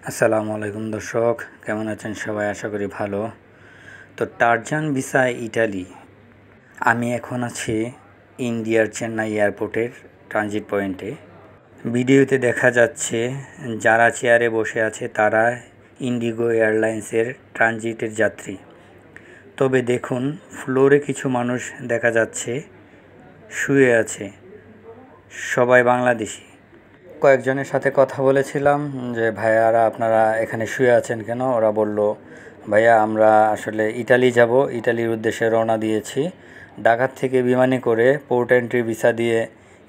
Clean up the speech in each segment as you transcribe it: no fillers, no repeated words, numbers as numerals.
আসসালামু আলাইকুম দর্শক, কেমন আছেন সবাই? আশা করি ভালো। তো টারজান ভিসায় ইটালি। আমি এখন আছি ইন্ডিয়ার চেন্নাই এয়ারপোর্টের ট্রানজিট পয়েন্টে। ভিডিওতে দেখা যাচ্ছে যারা চেয়ারে বসে আছে তারা ইন্ডিগো এয়ারলাইন্সের ট্রানজিটের যাত্রী। তবে দেখুন, ফ্লোরে কিছু মানুষ দেখা যাচ্ছে শুয়ে আছে, সবাই বাংলাদেশি। কয়েকজনের সাথে কথা বলেছিলাম যে ভাইয়ারা আপনারা এখানে শুয়ে আছেন কেন? ওরা বলল, ভাইয়া আমরা আসলে ইটালি যাব, ইটালির উদ্দেশ্যে রওনা দিয়েছি। ঢাকা থেকে বিমানে করে পোর্ট এন্ট্রি ভিসা দিয়ে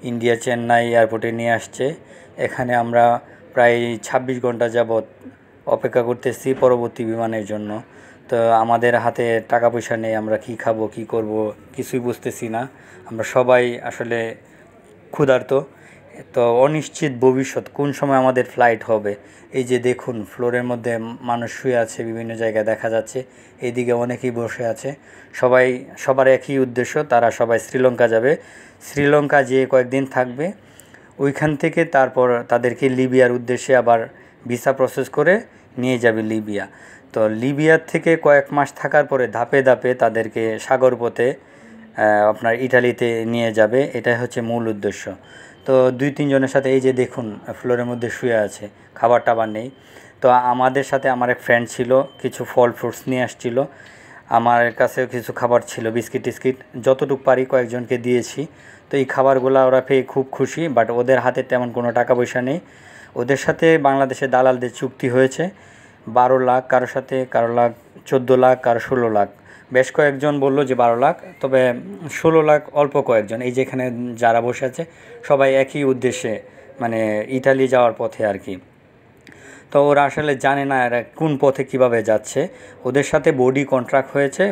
ইন্ডিয়া চেন্নাই এয়ারপোর্টে নিয়ে আসছে। এখানে আমরা প্রায় 26 ঘন্টা যাবৎ অপেক্ষা করতেছি পরবর্তী বিমানের জন্য। তো আমাদের হাতে টাকা পয়সা নেই, আমরা কি খাবো কি করব কিছুই বুঝতেছি না। আমরা সবাই আসলে ক্ষুধার্ত। তো অনিশ্চিত ভবিষ্যৎ, কোন সময় আমাদের ফ্লাইট হবে। এই যে দেখুন, ফ্লোরের মধ্যে মানুষ শুয়ে আছে, বিভিন্ন জায়গায় দেখা যাচ্ছে। এইদিকে অনেকেই বসে আছে। সবার একই উদ্দেশ্য, তারা সবাই শ্রীলঙ্কা যাবে। শ্রীলঙ্কা যেয়ে কয়েকদিন থাকবে, ওইখান থেকে তারপর তাদেরকে লিবিয়ার উদ্দেশ্যে আবার ভিসা প্রসেস করে নিয়ে যাবে লিবিয়া। তো লিবিয়ার থেকে কয়েক মাস থাকার পরে ধাপে ধাপে তাদেরকে সাগরপথে আপনার ইটালিতে নিয়ে যাবে। এটাই হচ্ছে মূল উদ্দেশ্য। তো 2-3 জনের সাথে এই যে দেখুন ফ্লোরের মধ্যে শুয়ে আছে, খাবার টাবার নেই। তো আমাদের সাথে আমার এক ফ্রেন্ড ছিল, কিছু ফল ফ্রুটস নিয়ে আসছিল। আমার কাছেও কিছু খাবার ছিল, বিস্কিট টিস্কিট, যতটুকু পারি কয়েকজনকে দিয়েছি। তো এই খাবারগুলো ওরা পেয়ে খুব খুশি, বাট ওদের হাতে তেমন কোনো টাকা পয়সা নেই। ওদের সাথে বাংলাদেশের দালালদের চুক্তি হয়েছে 12 লাখ, কারো লাখ 14 লাখ, কারো 16 লাখ। বেশ কয়েকজন বলল যে 12 লাখ, তবে 16 লাখ অল্প কয়েকজন। এই যেখানে যারা বসে আছে সবাই একই উদ্দেশ্যে, মানে ইটালি যাওয়ার পথে আর কি। তো ওরা আসলে জানে না এরা কোন পথে কিভাবে যাচ্ছে। ওদের সাথে বডি কন্ট্রাক্ট হয়েছে।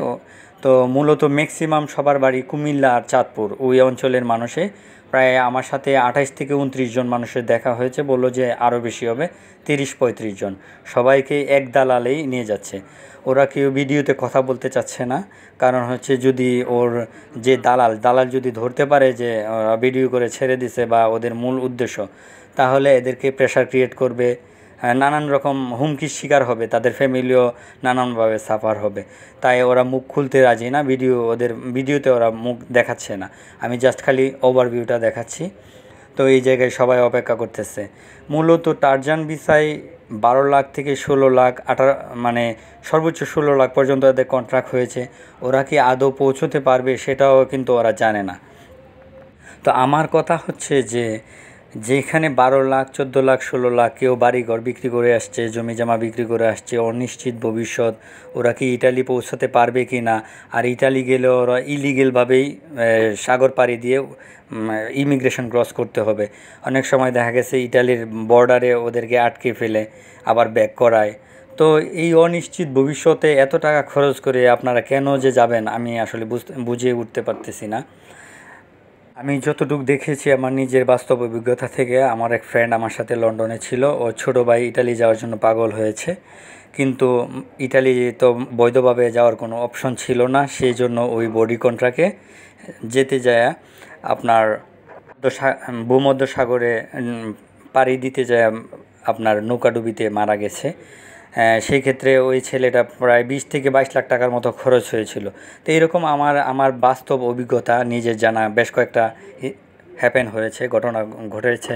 তো মূলত ম্যাক্সিমাম সবার বাড়ি কুমিল্লা আর চাঁদপুর, ওই অঞ্চলের মানুষে। প্রায় আমার সাথে 28 থেকে 29 জন মানুষের দেখা হয়েছে, বললো যে আরও বেশি হবে, 30-35 জন। সবাইকে এক দালালেই নিয়ে যাচ্ছে। ওরা কেউ ভিডিওতে কথা বলতে চাচ্ছে না, কারণ হচ্ছে যদি ওর যে দালাল যদি ধরতে পারে যে ওরা ভিডিও করে ছেড়ে দিছে বা ওদের মূল উদ্দেশ্য, তাহলে এদেরকে প্রেশার ক্রিয়েট করবে, নানান রকম হুমকির শিকার হবে, তাদের ফ্যামিলিও নানানভাবে সাফার হবে। তাই ওরা মুখ খুলতে রাজি না, ওদের ভিডিওতে ওরা মুখ দেখাচ্ছে না। আমি জাস্ট খালি ওভারভিউটা দেখাচ্ছি। তো এই জায়গায় সবাই অপেক্ষা করতেছে। মূলত টারজান ভিসায় 12 লাখ থেকে 16 লাখ, মানে সর্বোচ্চ 16 লাখ পর্যন্ত ওদের কন্ট্রাক্ট হয়েছে। ওরা কি আদৌ পৌঁছতে পারবে সেটাও কিন্তু ওরা জানে না। তো আমার কথা হচ্ছে যে যেখানে 12 লাখ, 14 লাখ, 16 লাখ কেউ বাড়িঘর বিক্রি করে আসছে, জমি জমা বিক্রি করে আসছে, অনিশ্চিত ভবিষ্যৎ, ওরা কি ইটালি পৌঁছাতে পারবে কি না? আর ইটালি গেলে ওরা ইলিগেলভাবেই সাগর পাড়ি দিয়ে ইমিগ্রেশন ক্রস করতে হবে। অনেক সময় দেখা গেছে ইটালির বর্ডারে ওদেরকে আটকে ফেলে আবার ব্যাক করায়। তো এই অনিশ্চিত ভবিষ্যতে এত টাকা খরচ করে আপনারা কেন যে যাবেন, আমি আসলে বুঝিয়ে উঠতে পারতেছি না। আমি যতটুকু দেখেছি আমার নিজের বাস্তব অভিজ্ঞতা থেকে, আমার এক ফ্রেন্ড আমার সাথে লন্ডনে ছিল, ও ছোটো ভাই ইটালি যাওয়ার জন্য পাগল হয়েছে, কিন্তু ইটালি তো বৈধভাবে যাওয়ার কোনো অপশন ছিল না। সেই জন্য ওই বডি কন্ট্রাক্টে যেতে যায় আপনার ভূমধ্য সাগরে পাড়ি দিতে যায় আপনার নৌকাডুবিতে মারা গেছে। সেই ক্ষেত্রে ওই ছেলেটা প্রায় 20 থেকে 22 লাখ টাকার মতো খরচ হয়েছিল। তো এরকম আমার বাস্তব অভিজ্ঞতা, নিজের জানা বেশ কয়েকটা হ্যাপেন হয়েছে, ঘটনা ঘটেছে।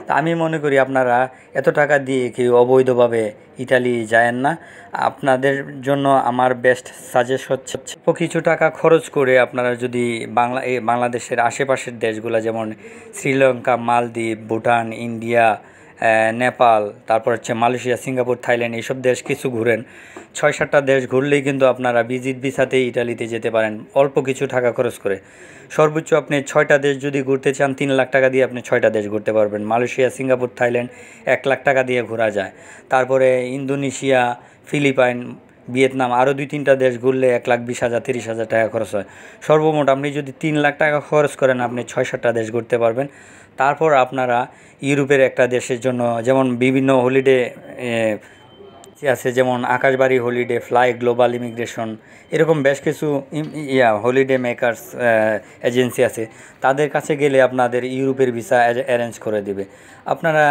তা আমি মনে করি আপনারা এত টাকা দিয়ে কেউ অবৈধভাবে ইটালি যায়েন না। আপনাদের জন্য আমার বেস্ট সাজেস্ট হচ্ছে কিছু টাকা খরচ করে আপনারা যদি বাংলাদেশের আশেপাশের দেশগুলো যেমন শ্রীলঙ্কা, মালদ্বীপ, ভুটান, ইন্ডিয়া, নেপাল, তারপর হচ্ছে মালয়েশিয়া, সিঙ্গাপুর, থাইল্যান্ড, এইসব দেশ কিছু ঘুরেন। 6-7টা দেশ ঘুরলেই কিন্তু আপনারা ভিজিট ভিসাতেই ইটালিতে যেতে পারেন অল্প কিছু টাকা খরচ করে। সর্বোচ্চ আপনি 6টা দেশ যদি ঘুরতে চান, 3 লাখ টাকা দিয়ে আপনি 6টা দেশ ঘুরতে পারবেন। মালয়েশিয়া, সিঙ্গাপুর, থাইল্যান্ড 1 লাখ টাকা দিয়ে ঘোরা যায়। তারপরে ইন্দোনেশিয়া, ফিলিপাইন, ভিয়েতনাম, আরও 2-3টা দেশ ঘুরলে 1,20,000 30,000 টাকা খরচ হয়। সর্বমোট আপনি যদি 3 লাখ টাকা খরচ করেন, আপনি 6-7টা দেশ ঘুরতে পারবেন। তারপর আপনারা ইউরোপের একটা দেশের জন্য, যেমন বিভিন্ন হলিডে আছে, যেমন Akashbari holiday, fly global immigration, এরকম বেশ কিছু হলিডে মেকার্স এজেন্সি আছে। তাদের কাছে গেলে আপনাদের ইউরোপের ভিসা অ্যারেঞ্জ করে দিবে। আপনারা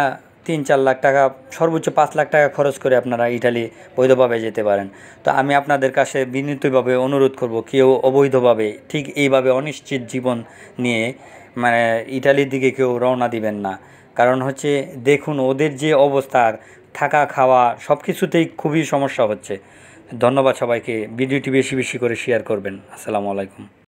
3-4 লাখ টাকা, সর্বোচ্চ 5 লাখ টাকা খরচ করে আপনারা ইটালি বৈধভাবে যেতে পারেন। তো আমি আপনাদের কাছে বিনীতভাবে অনুরোধ করব, কেউ অবৈধভাবে ঠিক এইভাবে অনিশ্চিত জীবন নিয়ে মানে ইটালির দিকে কেউ রওনা দিবেন না। কারণ হচ্ছে দেখুন ওদের যে অবস্থা, থাকা খাওয়া সব কিছুতেই খুবই সমস্যা হচ্ছে। ধন্যবাদ সবাইকে। ভিডিওটি বেশি বেশি করে শেয়ার করবেন। আসসালামু আলাইকুম।